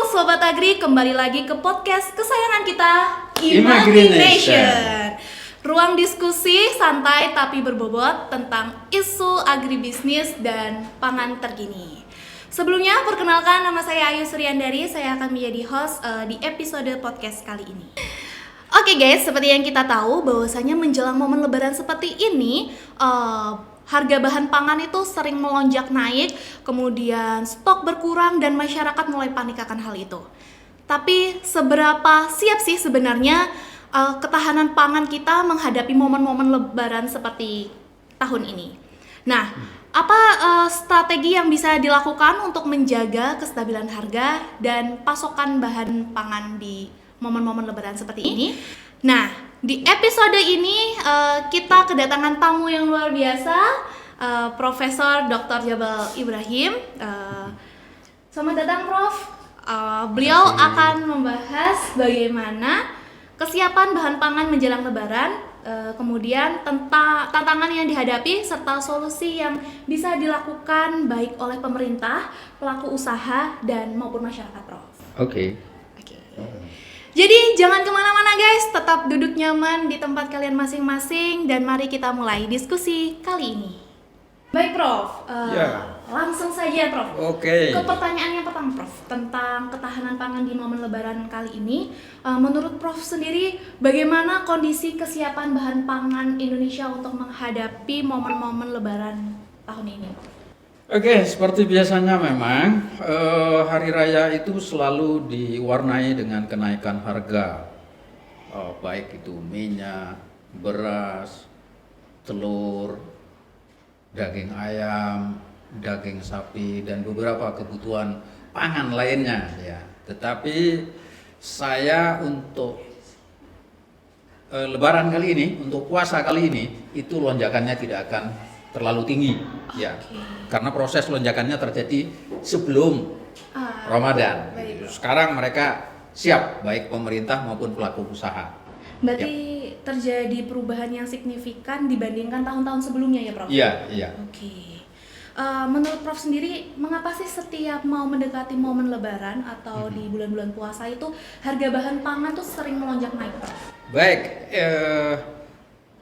Sobat Agri, kembali lagi ke podcast kesayangan kita, Imagination. Ruang diskusi santai tapi berbobot tentang isu agribisnis dan pangan terkini. Sebelumnya, perkenalkan nama saya Ayu Suryandari, saya akan menjadi host di episode podcast kali ini. Oke guys, seperti yang kita tahu bahwasanya menjelang momen lebaran seperti ini, harga bahan pangan itu sering melonjak naik, kemudian stok berkurang dan masyarakat mulai panik akan hal itu. Tapi seberapa siap sih sebenarnya ketahanan pangan kita menghadapi momen-momen lebaran seperti tahun ini? Nah, apa strategi yang bisa dilakukan untuk menjaga kestabilan harga dan pasokan bahan pangan di momen-momen lebaran seperti ini? Nah, di episode ini kita kedatangan tamu yang luar biasa, Profesor Dr. Jabal Ibrahim. Selamat datang, Prof. Beliau akan membahas bagaimana kesiapan bahan pangan menjelang lebaran, kemudian tantangan yang dihadapi serta solusi yang bisa dilakukan baik oleh pemerintah, pelaku usaha dan maupun masyarakat, Prof. Oke. Jadi jangan kemana-mana guys, tetap duduk nyaman di tempat kalian masing-masing dan mari kita mulai diskusi kali ini. Baik Prof, langsung saja Prof. Oke. Ke pertanyaan yang pertama Prof, tentang ketahanan pangan di momen lebaran kali ini. Menurut Prof sendiri, bagaimana kondisi kesiapan bahan pangan Indonesia untuk menghadapi momen-momen lebaran tahun ini? Oke, seperti biasanya memang hari raya itu selalu diwarnai dengan kenaikan harga, baik itu minyak, beras, telur, daging ayam, daging sapi dan beberapa kebutuhan pangan lainnya ya. Tetapi saya untuk lebaran kali ini, untuk puasa kali ini itu lonjakannya tidak akan terlalu tinggi ya. Karena proses lonjakannya terjadi sebelum Ramadan. Baik. Sekarang mereka siap, baik pemerintah maupun pelaku usaha. Berarti terjadi perubahan yang signifikan dibandingkan tahun-tahun sebelumnya ya Prof? Iya. Oke. Menurut Prof sendiri, mengapa sih setiap mau mendekati momen lebaran atau di bulan-bulan puasa itu harga bahan pangan tuh sering melonjak naik, Prof? Baik,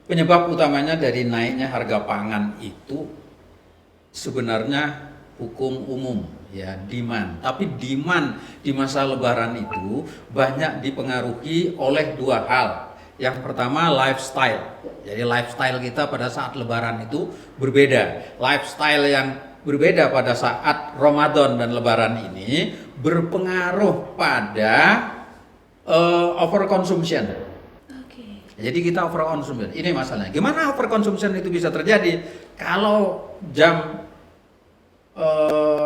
penyebab utamanya dari naiknya harga pangan itu sebenarnya hukum umum ya, demand. Tapi demand di masa lebaran itu banyak dipengaruhi oleh dua hal. Yang pertama lifestyle. Jadi lifestyle kita pada saat lebaran itu berbeda. Lifestyle yang berbeda pada saat Ramadan dan lebaran ini berpengaruh pada overconsumption. Jadi kita overconsumption. Ini masalahnya. Gimana overconsumption itu bisa terjadi? Kalau jam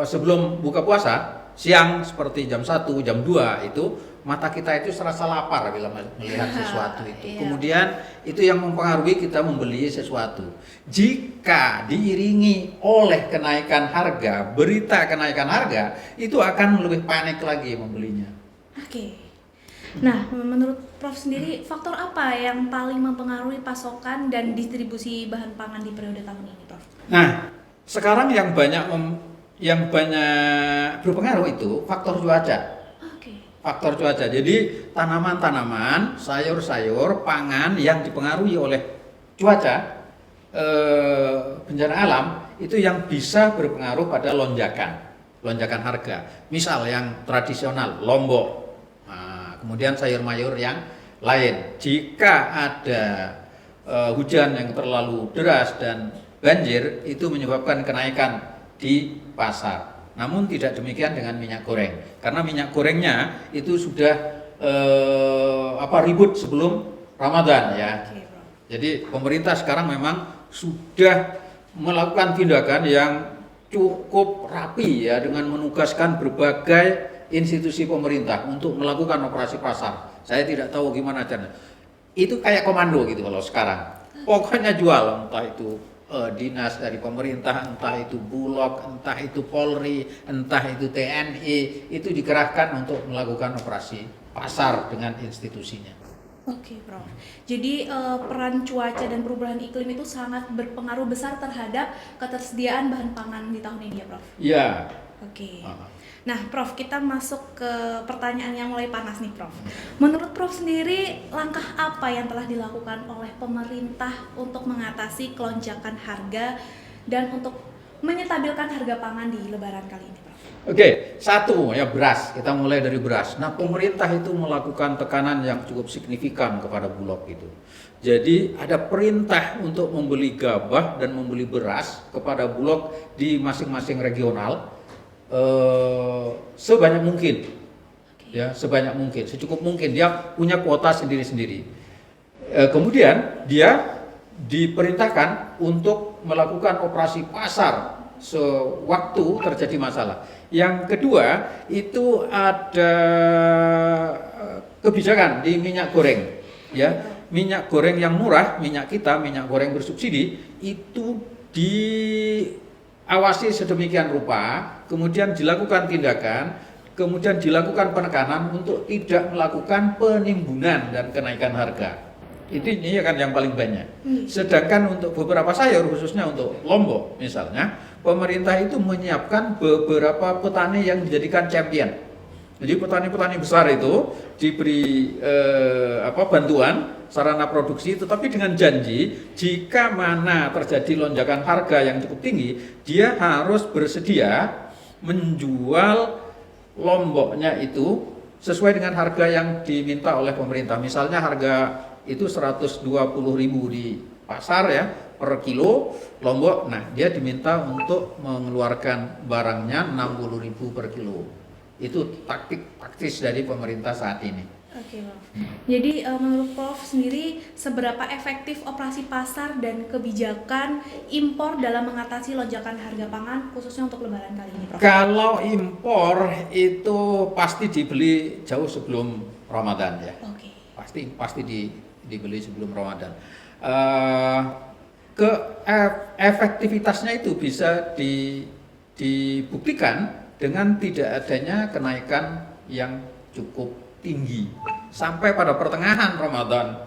sebelum buka puasa, siang seperti jam 1, jam 2 itu mata kita itu serasa lapar bila melihat sesuatu itu. Kemudian itu yang mempengaruhi kita membeli sesuatu. Jika diiringi oleh kenaikan harga, berita kenaikan harga, itu akan lebih panik lagi membelinya. Oke. Nah, menurut Prof sendiri, faktor apa yang paling mempengaruhi pasokan dan distribusi bahan pangan di periode tahun ini, Prof? Nah, sekarang yang banyak berpengaruh itu faktor cuaca. Faktor cuaca. Jadi tanaman-tanaman, sayur-sayur, pangan yang dipengaruhi oleh cuaca, bencana alam itu yang bisa berpengaruh pada lonjakan harga. Misal yang tradisional, lombok. Kemudian sayur mayur yang lain. Jika ada hujan yang terlalu deras dan banjir, itu menyebabkan kenaikan di pasar. Namun tidak demikian dengan minyak goreng, karena minyak gorengnya itu sudah ribut sebelum Ramadan ya. Jadi pemerintah sekarang memang sudah melakukan tindakan yang cukup rapi ya, dengan menugaskan berbagai institusi pemerintah untuk melakukan operasi pasar. Saya tidak tahu gimana caranya. Itu kayak komando gitu kalau sekarang. Pokoknya jual, entah itu dinas dari pemerintah, entah itu Bulog, entah itu Polri, entah itu TNI, itu dikerahkan untuk melakukan operasi pasar dengan institusinya. Oke, Prof. Jadi peran cuaca dan perubahan iklim itu sangat berpengaruh besar terhadap ketersediaan bahan pangan di tahun ini ya, Prof? Iya. Oke. Nah, Prof, kita masuk ke pertanyaan yang mulai panas nih, Prof. Menurut Prof sendiri, langkah apa yang telah dilakukan oleh pemerintah untuk mengatasi kelonjakan harga dan untuk menyetabilkan harga pangan di Lebaran kali ini, Prof? Oke, satu ya beras. Kita mulai dari beras. Nah, pemerintah itu melakukan tekanan yang cukup signifikan kepada Bulog itu. Jadi ada perintah untuk membeli gabah dan membeli beras kepada Bulog di masing-masing regional sebanyak mungkin. Ya, sebanyak mungkin, secukup mungkin. Dia punya kuota sendiri-sendiri. Kemudian dia diperintahkan untuk melakukan operasi pasar sewaktu terjadi masalah. Yang kedua itu ada kebijakan di minyak goreng, ya minyak goreng yang murah, minyak kita, minyak goreng bersubsidi itu diawasi sedemikian rupa, kemudian dilakukan tindakan, kemudian dilakukan penekanan untuk tidak melakukan penimbunan dan kenaikan harga. Ini kan yang paling banyak. Sedangkan untuk beberapa sayur, khususnya untuk Lombok misalnya, pemerintah itu menyiapkan beberapa petani yang dijadikan champion. Jadi petani-petani besar itu diberi bantuan sarana produksi, tetapi dengan janji jika mana terjadi lonjakan harga yang cukup tinggi, dia harus bersedia menjual lomboknya itu sesuai dengan harga yang diminta oleh pemerintah. Misalnya harga itu 120.000 di pasar ya per kilo lombok. Nah, dia diminta untuk mengeluarkan barangnya 60.000 per kilo. Itu taktis dari pemerintah saat ini. Oke, Prof. Jadi menurut Prof sendiri seberapa efektif operasi pasar dan kebijakan impor dalam mengatasi lonjakan harga pangan khususnya untuk Lebaran kali ini, Prof? Kalau impor itu pasti dibeli jauh sebelum Ramadan ya. Oke. Pasti dibeli sebelum Ramadan. Efektivitasnya itu bisa dibuktikan dengan tidak adanya kenaikan yang cukup tinggi sampai pada pertengahan Ramadan.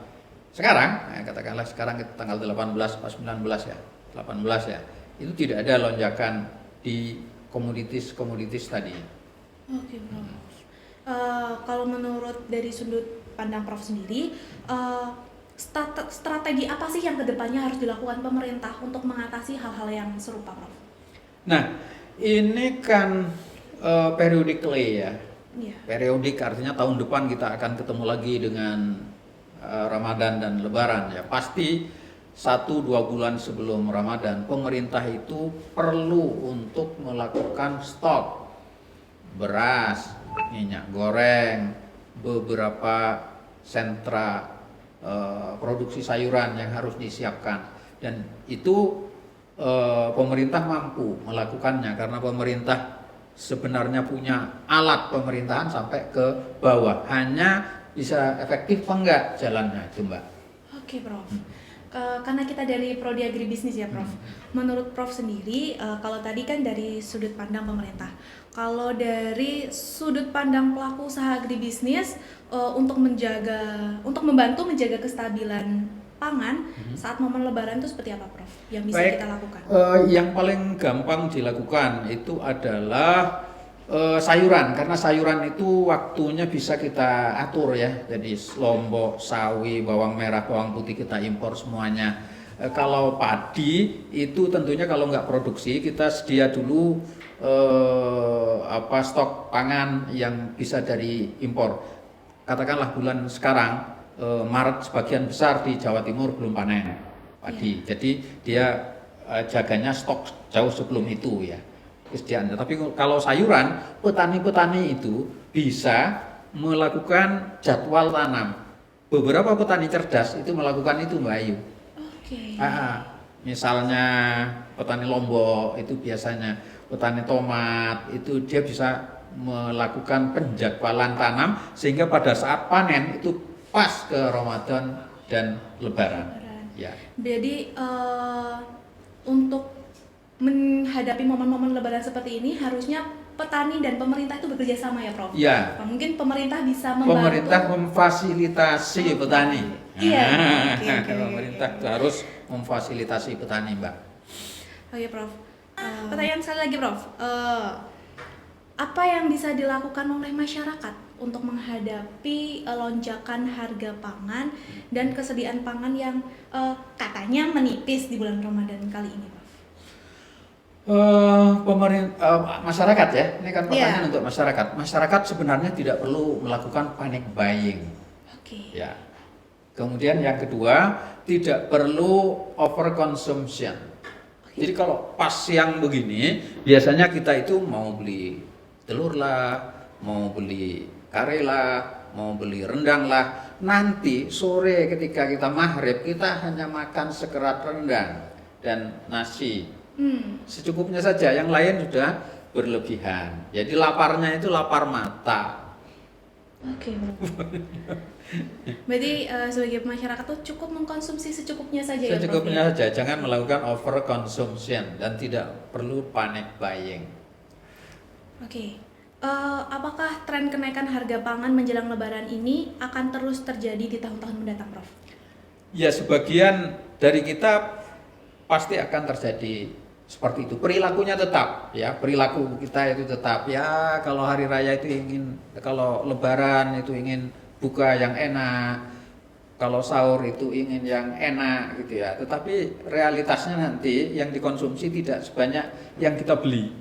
Sekarang, katakanlah sekarang kita tanggal 18 pas 19 ya, 18 ya, itu tidak ada lonjakan di komoditis tadi. Oke, Prof. Kalau menurut dari sudut pandang Prof sendiri, strategi apa sih yang kedepannya harus dilakukan pemerintah untuk mengatasi hal-hal yang serupa, Prof? Nah, ini kan periodically ya. Iya. Periodik artinya tahun depan kita akan ketemu lagi dengan Ramadan dan Lebaran ya. Pasti 1-2 bulan sebelum Ramadan pemerintah itu perlu untuk melakukan stok beras, minyak goreng, beberapa sentra produksi sayuran yang harus disiapkan, dan itu pemerintah mampu melakukannya karena pemerintah sebenarnya punya alat pemerintahan sampai ke bawah. Hanya bisa efektif apa enggak jalannya itu, Mbak. Oke, Prof. Karena kita dari Prodi Agribisnis ya, Prof. Menurut Prof sendiri, kalau tadi kan dari sudut pandang pemerintah, kalau dari sudut pandang pelaku usaha agribisnis, untuk membantu menjaga kestabilan pangan saat momen Lebaran itu seperti apa, Prof? Yang bisa kita lakukan? Yang paling gampang dilakukan itu adalah sayuran, karena sayuran itu waktunya bisa kita atur ya. Jadi lombok, sawi, bawang merah, bawang putih kita impor semuanya. Kalau padi itu tentunya kalau nggak produksi kita sedia dulu stok pangan yang bisa dari impor. Katakanlah bulan sekarang Maret sebagian besar di Jawa Timur belum panen padi. Jadi dia jaganya stok jauh sebelum itu ya. Kesediaannya. Tapi kalau sayuran, petani-petani itu bisa melakukan jadwal tanam. Beberapa petani cerdas itu melakukan itu, Mbak Ayu. Oke. Misalnya petani lombok itu biasanya, petani tomat itu dia bisa melakukan penjadwalan tanam sehingga pada saat panen itu pas ke Ramadan dan Lebaran. Ya. Jadi untuk menghadapi momen-momen Lebaran seperti ini harusnya petani dan pemerintah itu bekerja sama ya, Prof? Iya. Nah, mungkin pemerintah bisa membantu. Pemerintah memfasilitasi petani. Iya. Oke. Pemerintah harus memfasilitasi petani, Mbak. Oke, Prof. Pertanyaan sekali lagi, Prof. Apa yang bisa dilakukan oleh masyarakat untuk menghadapi lonjakan harga pangan dan kesediaan pangan yang katanya menipis di bulan Ramadan kali ini, Prof? Masyarakat ya, ini kan pertanyaan Iya. untuk masyarakat. Masyarakat sebenarnya tidak perlu melakukan panic buying. Oke. Ya. Kemudian yang kedua, tidak perlu overconsumption. Jadi kalau pas yang begini, biasanya kita itu mau beli telur lah, mau beli kare lah, mau beli rendang lah. Nanti sore ketika kita maghrib, kita hanya makan sekerat rendang dan nasi. Secukupnya saja, yang lain sudah berlebihan. Jadi laparnya itu lapar mata. Oke. Berarti sebagai masyarakat tuh cukup mengkonsumsi secukupnya saja ya, Prof? Secukupnya saja, jangan melakukan overconsumption dan tidak perlu panic buying. Oke. Apakah tren kenaikan harga pangan menjelang Lebaran ini akan terus terjadi di tahun-tahun mendatang, Prof? Ya, sebagian dari kita pasti akan terjadi seperti itu. Perilakunya tetap, ya, perilaku kita itu tetap. Ya, kalau hari raya itu kalau Lebaran itu ingin buka yang enak, kalau sahur itu ingin yang enak gitu ya. Tetapi realitasnya nanti yang dikonsumsi tidak sebanyak yang kita beli.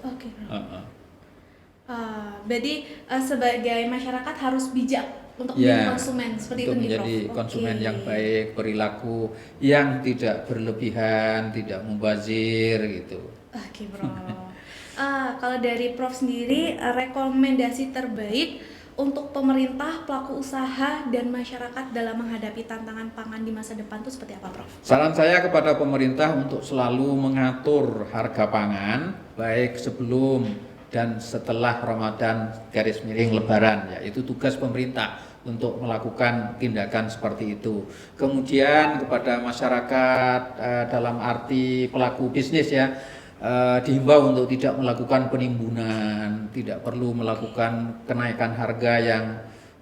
Oke, Prof. Berarti sebagai masyarakat harus bijak untuk menjadi konsumen seperti untuk itu nih, Prof. menjadi konsumen Oke. yang baik, perilaku yang tidak berlebihan, tidak mubazir gitu. Oke, Prof. Kalau dari Prof sendiri, rekomendasi terbaik untuk pemerintah, pelaku usaha, dan masyarakat dalam menghadapi tantangan pangan di masa depan itu seperti apa, Prof? Saran saya kepada pemerintah untuk selalu mengatur harga pangan baik sebelum dan setelah Ramadan garis miring Lebaran, ya, itu tugas pemerintah untuk melakukan tindakan seperti itu. Kemudian kepada masyarakat dalam arti pelaku bisnis ya, dihimbau untuk tidak melakukan penimbunan, tidak perlu melakukan kenaikan harga yang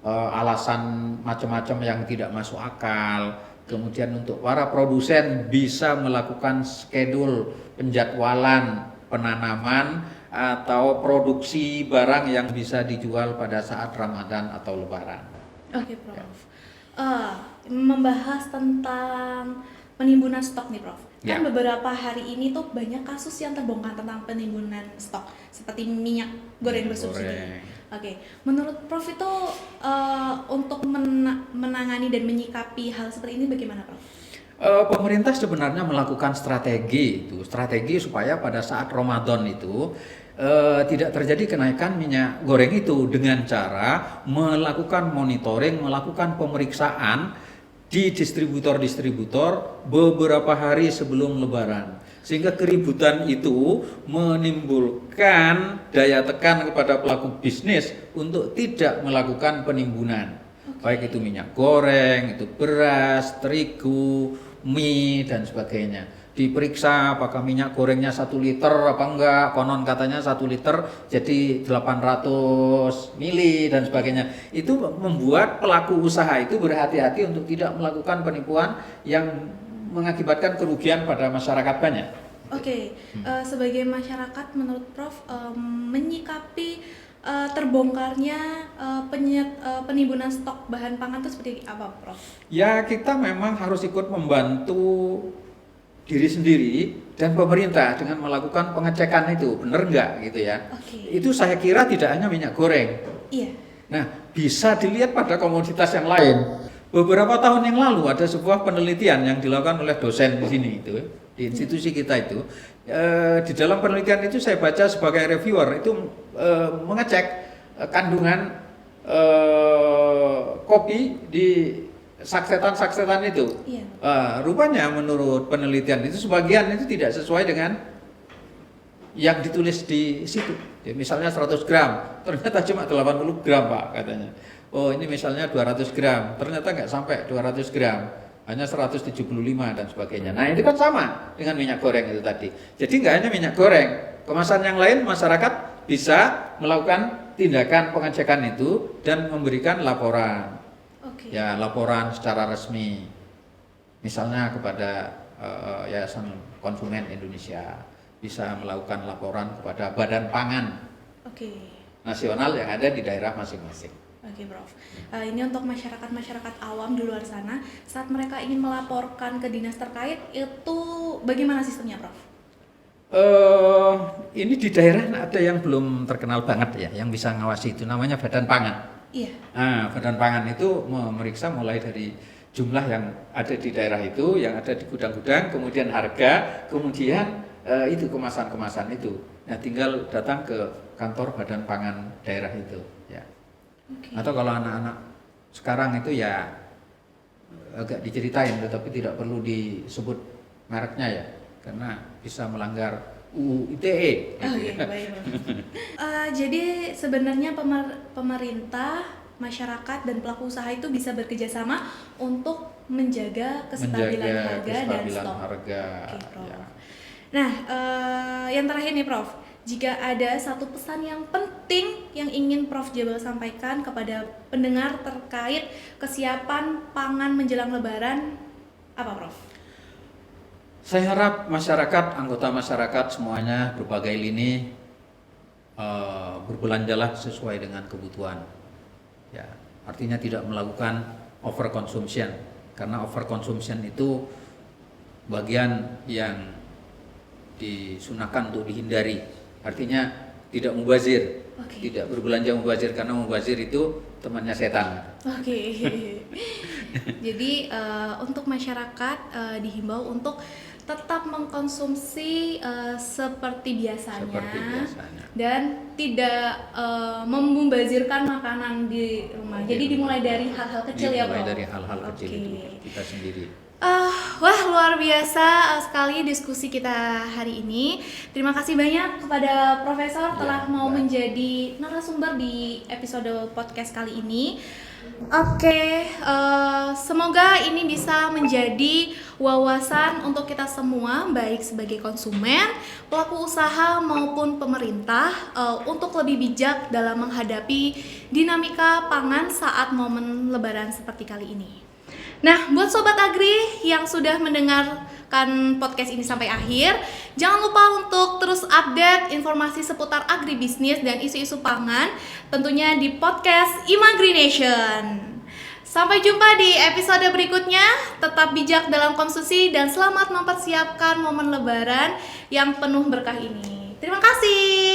alasan macam-macam yang tidak masuk akal. Kemudian untuk para produsen bisa melakukan schedule penjadwalan penanaman atau produksi barang yang bisa dijual pada saat Ramadan atau Lebaran. Oke, Prof. Membahas tentang penimbunan stok nih, Prof. Kan beberapa hari ini tuh banyak kasus yang terbongkar tentang penimbunan stok seperti minyak goreng bersubsidi. Oke, menurut Prof itu untuk menangani dan menyikapi hal seperti ini bagaimana, Prof? Pemerintah sebenarnya melakukan strategi supaya pada saat Ramadan itu tidak terjadi kenaikan minyak goreng itu dengan cara melakukan monitoring, melakukan pemeriksaan di distributor-distributor beberapa hari sebelum Lebaran, sehingga keributan itu menimbulkan daya tekan kepada pelaku bisnis untuk tidak melakukan penimbunan. Baik itu minyak goreng, itu beras, terigu, mie dan sebagainya. Diperiksa apakah minyak gorengnya 1 liter apa enggak, konon katanya 1 liter jadi 800 mili dan sebagainya. Itu membuat pelaku usaha itu berhati-hati untuk tidak melakukan penipuan yang mengakibatkan kerugian pada masyarakat banyak. Oke, sebagai masyarakat menurut Prof menyikapi terbongkarnya penimbunan stok bahan pangan itu seperti apa, Prof? Ya, kita memang harus ikut membantu diri sendiri dan pemerintah dengan melakukan pengecekan itu, benar enggak gitu ya. Itu saya kira tidak hanya minyak goreng. Iya. Nah, bisa dilihat pada komoditas yang lain. Beberapa tahun yang lalu ada sebuah penelitian yang dilakukan oleh dosen di sini itu, di institusi kita itu. Di dalam penelitian itu saya baca sebagai reviewer itu mengecek kandungan kopi di saksetan itu. Iya. Rupanya menurut penelitian itu sebagian itu tidak sesuai dengan yang ditulis di situ. Ya, misalnya 100 gram, ternyata cuma 80 gram Pak katanya. Oh ini misalnya 200 gram, ternyata nggak sampai 200 gram, hanya 175 dan sebagainya. Nah itu kan sama dengan minyak goreng itu tadi. Jadi nggak hanya minyak goreng, kemasan yang lain masyarakat bisa melakukan tindakan pengecekan itu dan memberikan laporan. Oke. Ya, laporan secara resmi. Misalnya kepada Yayasan Konsumen Indonesia, bisa melakukan laporan kepada Badan Pangan Oke. Nasional yang ada di daerah masing-masing. Oke, Prof. Ini untuk masyarakat awam di luar sana, saat mereka ingin melaporkan ke dinas terkait, itu bagaimana sistemnya, Prof? Ini di daerah ada yang belum terkenal banget ya, yang bisa ngawasi itu namanya Badan Pangan. Iya. Nah, Badan Pangan itu memeriksa mulai dari jumlah yang ada di daerah itu, yang ada di gudang-gudang, kemudian harga, kemudian itu kemasan-kemasan itu. Nah, tinggal datang ke kantor Badan Pangan daerah itu. Ya. Oke. Atau kalau anak-anak sekarang itu ya agak diceritain, tetapi tidak perlu disebut mereknya ya, karena bisa melanggar UU ITE. Oke, baik. Jadi sebenarnya pemerintah, masyarakat dan pelaku usaha itu bisa bekerja sama untuk menjaga kestabilan harga dan stok. Harga. Oke, Prof. Ya. Nah, yang terakhir nih, Prof. Jika ada satu pesan yang penting yang ingin Prof Jabal sampaikan kepada pendengar terkait kesiapan pangan menjelang Lebaran, apa, Prof? Saya harap masyarakat, anggota masyarakat semuanya berbagai lini berbelanjalah sesuai dengan kebutuhan. Ya, artinya tidak melakukan overconsumption, karena overconsumption itu bagian yang disunahkan untuk dihindari. Artinya tidak mubazir, tidak berbelanja mubazir, karena mubazir itu temannya setan. Oke. Jadi untuk masyarakat dihimbau untuk tetap mengkonsumsi seperti biasanya dan tidak membazirkan makanan di rumah. Jadi dimulai dari hal-hal kecil ya, Bro. Dimulai dari hal-hal kecil itu kita sendiri. Wah, luar biasa sekali diskusi kita hari ini. Terima kasih banyak kepada Profesor telah mau menjadi narasumber di episode podcast kali ini. Oke, semoga ini bisa menjadi wawasan untuk kita semua, baik sebagai konsumen, pelaku usaha maupun pemerintah, untuk lebih bijak dalam menghadapi dinamika pangan saat momen Lebaran seperti kali ini. Nah, buat Sobat Agri yang sudah mendengarkan podcast ini sampai akhir, jangan lupa untuk terus update informasi seputar agribisnis dan isu-isu pangan, tentunya di podcast Imagri Nation. Sampai jumpa di episode berikutnya, tetap bijak dalam konsumsi dan selamat mempersiapkan momen Lebaran yang penuh berkah ini. Terima kasih.